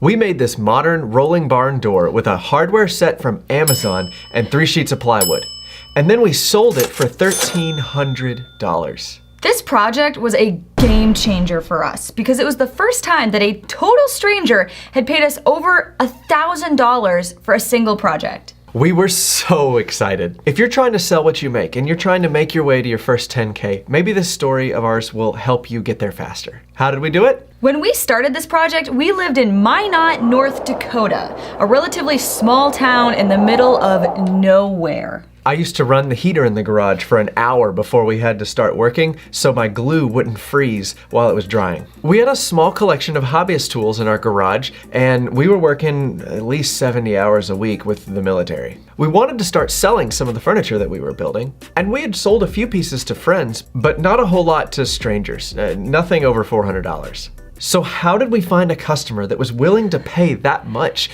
We made this modern rolling barn door with a hardware set from Amazon and 3 sheets of plywood. And then we sold it for $1,300. This project was a game changer for us because it was the first time that a total stranger had paid us over $1,000 for a single project. We were so excited. If you're trying to sell what you make and you're trying to make your way to your first 10K, maybe this story of ours will help you get there faster. How did we do it? When we started this project, we lived in Minot, North Dakota, a relatively small town in the middle of nowhere. I used to run the heater in the garage for an hour before we had to start working so my glue wouldn't freeze while it was drying. We had a small collection of hobbyist tools in our garage, and we were working at least 70 hours a week with the military. We wanted to start selling some of the furniture that we were building, and we had sold a few pieces to friends, but not a whole lot to strangers, nothing over $400. So how did we find a customer that was willing to pay that much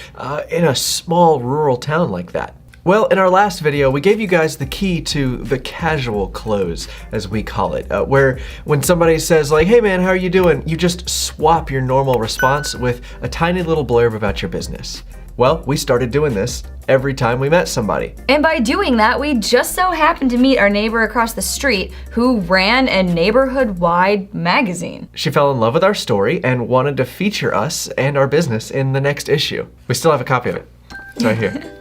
in a small rural town like that? Well, in our last video, we gave you guys the key to the casual close, as we call it, where when somebody says like, hey man, how are you doing? You just swap your normal response with a tiny little blurb about your business. Well, we started doing this every time we met somebody. And by doing that, we just so happened to meet our neighbor across the street who ran a neighborhood-wide magazine. She fell in love with our story and wanted to feature us and our business in the next issue. We still have a copy of it. It's right here.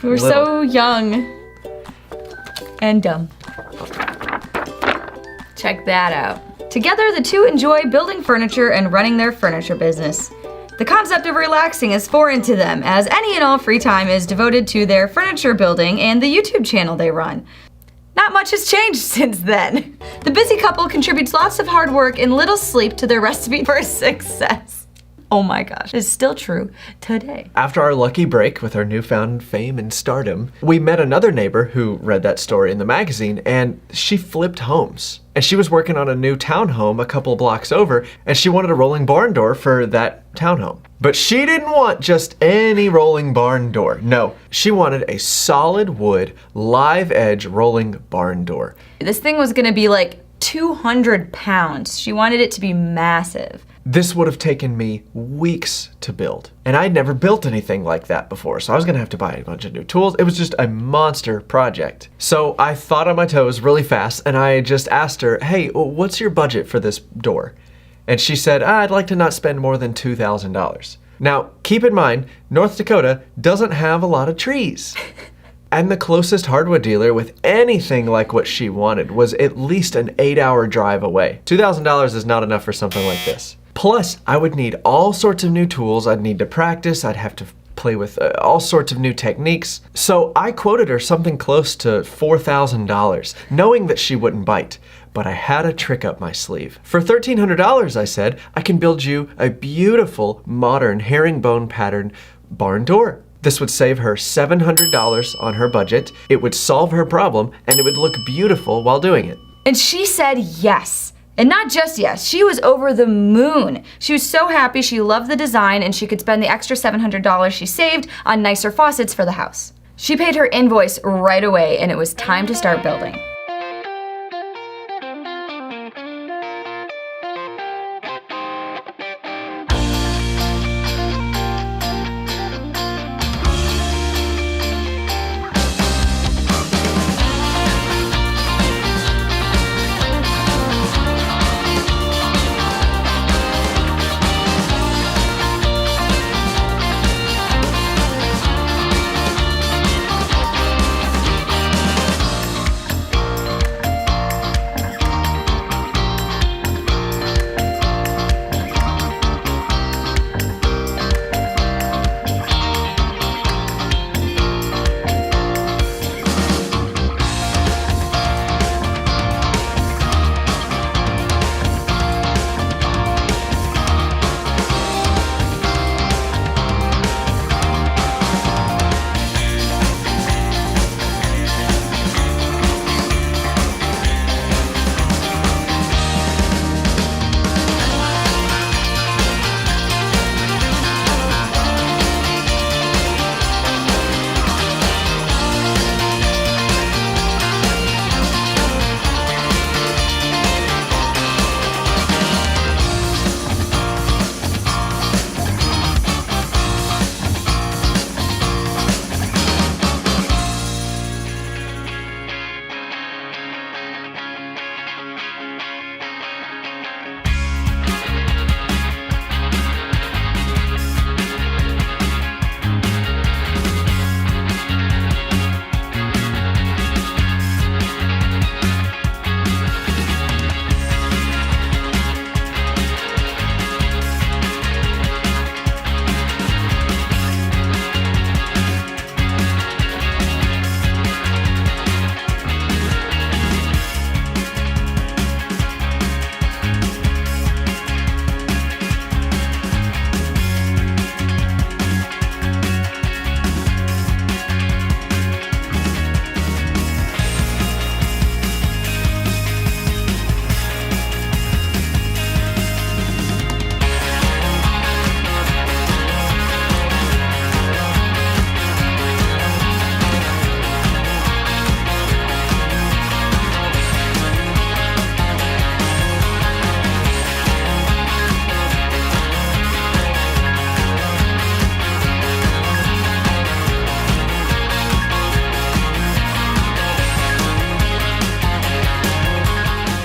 We're so young and dumb. Check that out. Together, the two enjoy building furniture and running their furniture business. The concept of relaxing is foreign to them, as any and all free time is devoted to their furniture building and the YouTube channel they run. Not much has changed since then. The busy couple contributes lots of hard work and little sleep to their recipe for success. Oh my gosh, it's still true today. After our lucky break with our newfound fame and stardom, we met another neighbor who read that story in the magazine, and she flipped homes. And she was working on a new townhome a couple blocks over, and she wanted a rolling barn door for that townhome. But she didn't want just any rolling barn door. No, she wanted a solid wood, live edge rolling barn door. This thing was gonna be like 200 pounds. She wanted it to be massive. This would have taken me weeks to build. And I'd never built anything like that before, so I was gonna have to buy a bunch of new tools. It was just a monster project. So I thought on my toes really fast, and I just asked her, hey, what's your budget for this door? And she said, I'd like to not spend more than $2,000. Now, keep in mind, North Dakota doesn't have a lot of trees. And the closest hardwood dealer with anything like what she wanted was at least an 8-hour drive away. $2,000 is not enough for something like this. Plus, I would need all sorts of new tools. I'd need to practice. I'd have to play with all sorts of new techniques. So I quoted her something close to $4,000, knowing that she wouldn't bite. But I had a trick up my sleeve. For $1,300, I said, I can build you a beautiful, modern herringbone pattern barn door. This would save her $700 on her budget, it would solve her problem, and it would look beautiful while doing it. And she said yes. And not just yes, she was over the moon. She was so happy, she loved the design, and she could spend the extra $700 she saved on nicer faucets for the house. She paid her invoice right away, and it was time to start building.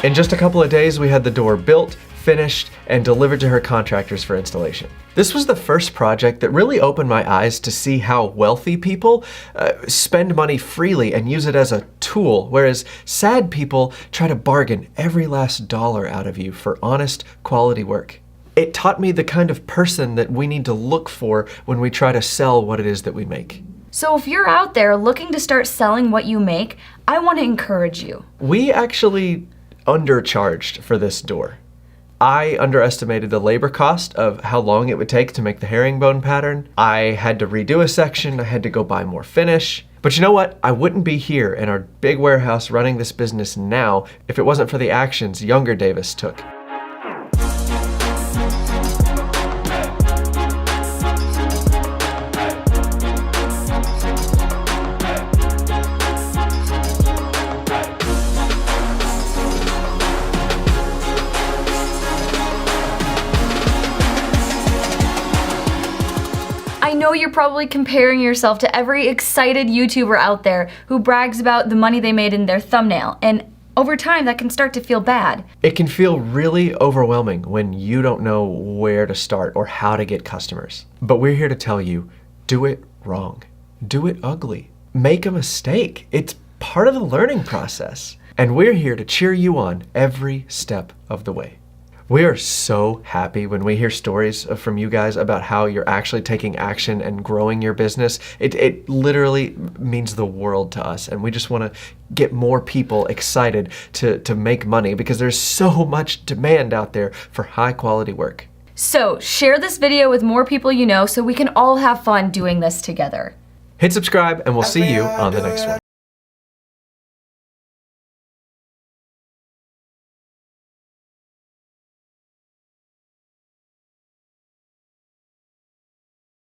In just a couple of days, we had the door built, finished, and delivered to her contractors for installation. This was the first project that really opened my eyes to see how wealthy people spend money freely and use it as a tool, whereas sad people try to bargain every last dollar out of you for honest, quality work. It taught me the kind of person that we need to look for when we try to sell what it is that we make. So if you're out there looking to start selling what you make, I want to encourage you. We actually undercharged for this door. I underestimated the labor cost of how long it would take to make the herringbone pattern. I had to redo a section, I had to go buy more finish. But you know what? I wouldn't be here in our big warehouse running this business now if it wasn't for the actions younger Davis took. I know you're probably comparing yourself to every excited YouTuber out there who brags about the money they made in their thumbnail, and over time that can start to feel bad. It can feel really overwhelming when you don't know where to start or how to get customers. But we're here to tell you, do it wrong. Do it ugly. Make a mistake. It's part of the learning process. And we're here to cheer you on every step of the way. We are so happy when we hear stories from you guys about how you're actually taking action and growing your business. It literally means the world to us, and we just want to get more people excited to make money because there's so much demand out there for high quality work. So share this video with more people you know so we can all have fun doing this together. Hit subscribe and we'll see you on the next one.